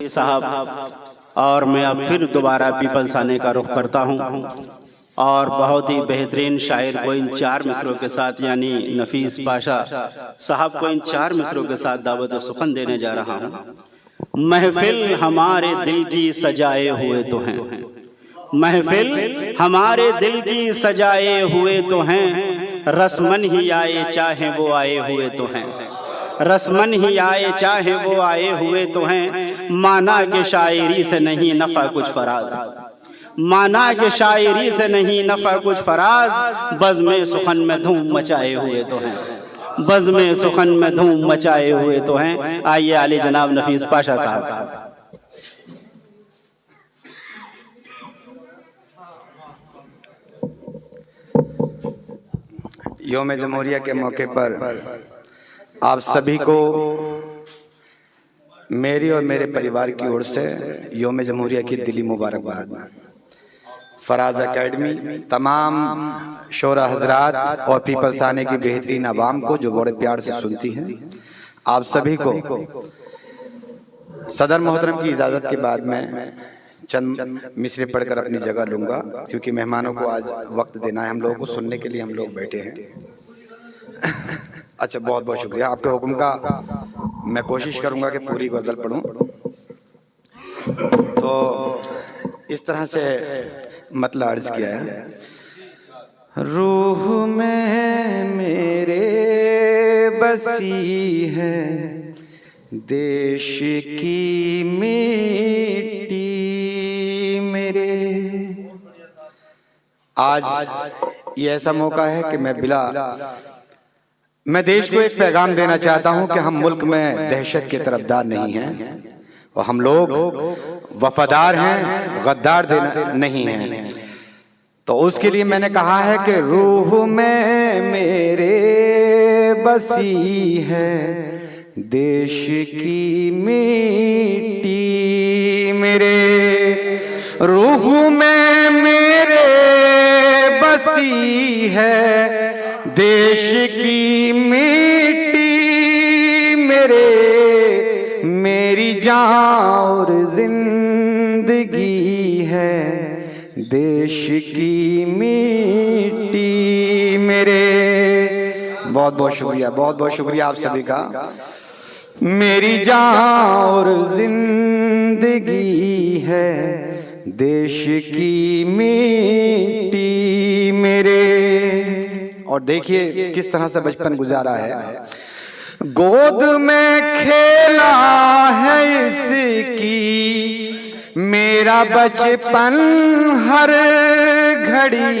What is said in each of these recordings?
साहब, और मैं अब फिर दोबारा पीपल्स आने का रुख करता हूँ और बहुत ही बेहतरीन शायर को इन 4 मिसरों के साथ, यानी नफीस पाशा साहब को इन 4 मिसरों के साथ दावत सुखन देने जा रहा हूँ। महफिल हमारे दिल की सजाए हुए तो हैं, महफिल हमारे दिल की सजाए हुए तो हैं, रस्मन ही आए चाहे वो आए हुए तो हैं, रस्मन ही आए चाहे वो आए हुए तो हैं। माना के शायरी से नहीं नफा कुछ फराज, माना के शायरी से नहीं नफा कुछ फराज, बज़्म सुखन में धूम मचाए हुए तो हैं, बज़्म सुखन में धूम मचाए हुए तो हैं। आइए आली जनाब नफीस पाशा साहब। यौम जमहूरिया के मौके पर आप सभी को मेरी और मेरे परिवार की ओर से यौम जमहूरिया की दिली मुबारकबाद। फराज एकेडमी, तमाम शोरा हजरात और पीपल्स आने की बेहतरीन आवाम को जो बड़े प्यार से सुनती हैं, आप सभी को सदर मोहतरम की इजाज़त के बाद मैं चंद मिसरे पढ़कर अपनी जगह लूँगा, क्योंकि मेहमानों को आज वक्त देना है, हम लोगों को सुनने के लिए हम लोग बैठे हैं। अच्छा, बहुत बहुत शुक्रिया आपके हुक्म का। मैं कोशिश करूँगा कि पूरी गज़ल पढ़ूँ। तो इस तरह से मतलब अर्ज किया है। रूह में मेरे बसी है देश की मिट्टी मेरे। आज ये ऐसा मौका है कि मैं देश को एक पैगाम देना चाहता हूं कि हम मुल्क में दहशत के तरफदार नहीं हैं और हम लोग वफादार हैं, गद्दार नहीं हैं। तो उसके लिए मैंने कहा है कि रूह में मेरे बसी है देश की मिट्टी मेरे। रूह में मेरे बसी है देश की मिट्टी मेरे। मेरी जान और जिंदगी है देश की मिट्टी मेरे। बहुत बहुत शुक्रिया, बहुत बहुत शुक्रिया आप सभी का। मेरी जान और जिंदगी है देश की मिट्टी मेरे। और देखिए किस तरह से बचपन गुजारा है। गोद में खेला है इसकी मेरा बचपन हर घड़ी।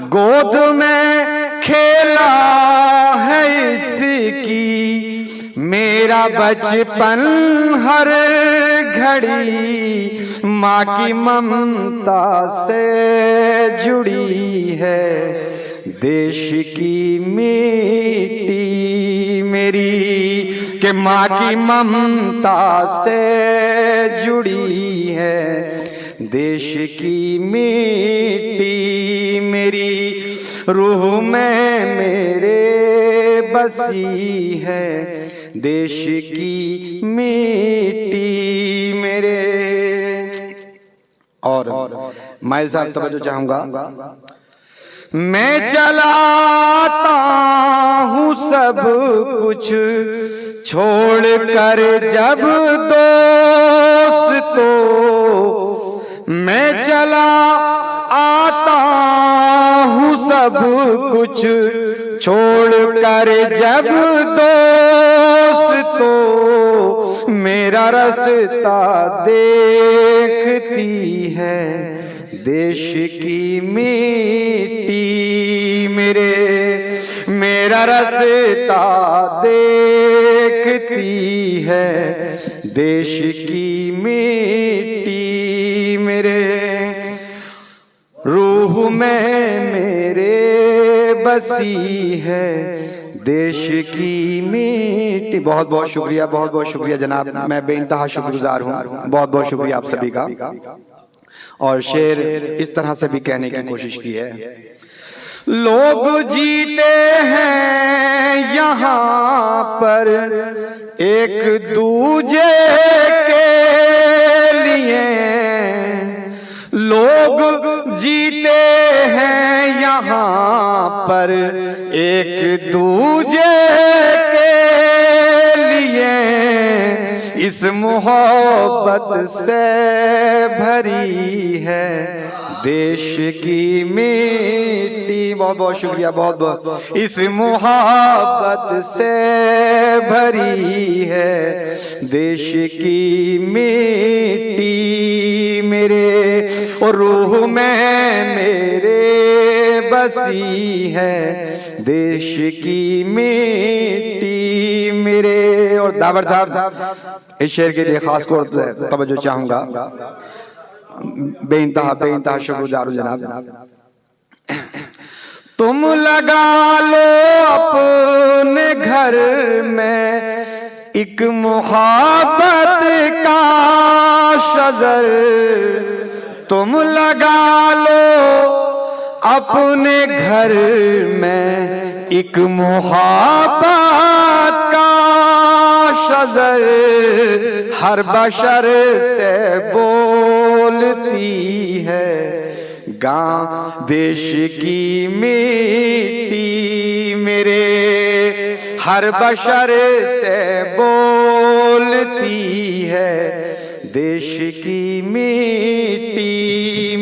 गोद में खेला है इसकी मेरा बचपन हर घड़ी। माँ की ममता से जुड़ी है देश की मिट्टी मेरी। कि माँ की ममता से जुड़ी है देश की मिट्टी मेरी। रूह में मेरे बसी है देश की मिट्टी मेरे। और माइल साहब तवज्जो चाहूंगा। मैं चलाता हूँ सब कुछ छोड़ कर जब दोस्तों। मैं चला आता हूँ सब कुछ छोड़ कर जब दोस्तों। मेरा रास्ता देखती है देश की मिट्टी मेरे। मेरा रास्ता देखती है देश की मिट्टी मेरे। रूह में मेरे बसी है देश की मिट्टी। बहुत बहुत शुक्रिया, बहुत बहुत शुक्रिया जनाब। मैं बेइंतहा शुक्रगुजार हूँ। बहुत बहुत शुक्रिया आप सभी का। और शेर इस तरह से भी कहने की कोशिश की है। लोग जीते हैं यहाँ पर एक दूजे के लिए लोग जीते हैं यहाँ पर, एक दूजे के लिए इस मोहब्बत से भरी है देश की मिट्टी। बहुत बहुत शुक्रिया, बहुत बहुत। इस मोहब्बत से भरी है देश की मिट्टी मेरे, और रूह में मेरे बसी है देश की मिट्टी मेरे। और दावर साहब इस शेर के लिए खास तौर से तवज्जो चाहूंगा, बेइंतहा शुक्रगुजार हूं जनाब। तुम लगा लो अपने घर में एक मोहब्बत का शजर, तुम लगा लो अपने घर में एक मोहब्बत का शजर, हर बशर से बोलती है गां देश की मिट्टी मेरे, हर बशर से बोलती है देश की मिट्टी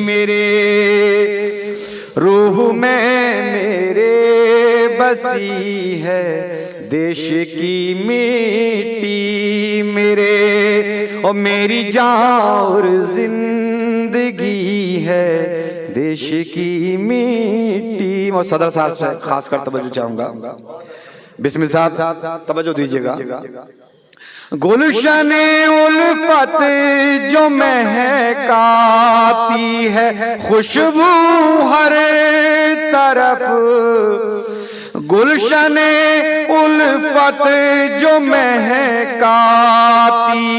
मेरे, रूह में मेरे बसी है देश की मिट्टी मेरे, और मेरी जान और जिंदगी है देश की मिट्टी। मैं सदर साहब से खास कर तवज्जो चाहूंगा, बिस्मिल्लाह साहब तवज्जो दीजिएगा। गुलशने उल्फत जो महकाती है खुशबू हर तरफ, गुलशने उल्फत जो महकाती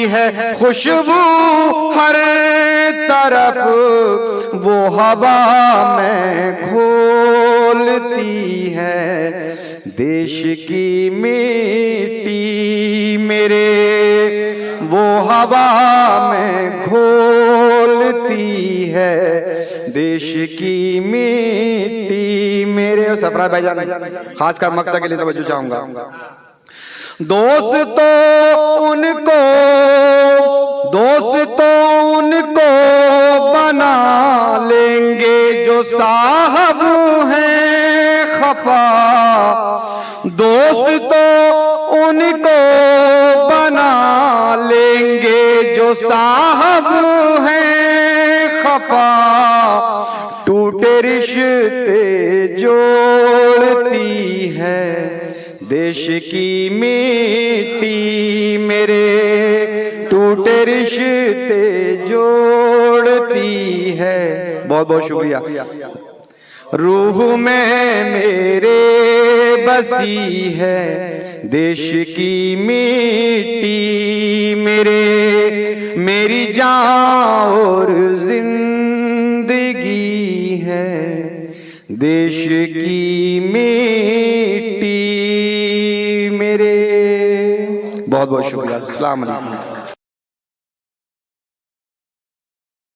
है खुशबू हर तरफ, वो हवा में घोलती है देश की मिट्टी मेरे, वो हवा में घोलती है देश की मिट्टी मेरे। सफरा भाईजान खास कर मक्ता के लिए तवज्जो चाहूंगा। दोस्तों उनको बना लेंगे जो साहब हैं खफा, दोस्तों उनको बना लेंगे जो साहब हैं खफा, टूटे रिश्ते जोड़ती है देश की मिट्टी मेरे, टूटे रिश्ते जोड़ती है। बहुत बहुत शुक्रिया। रूह में मेरे बसी है देश की मिट्टी मेरे, मेरी जान और जिंदगी है देश की मिट्टी मेरे। बहुत बहुत शुक्रिया। अस्सलाम वालेकुम।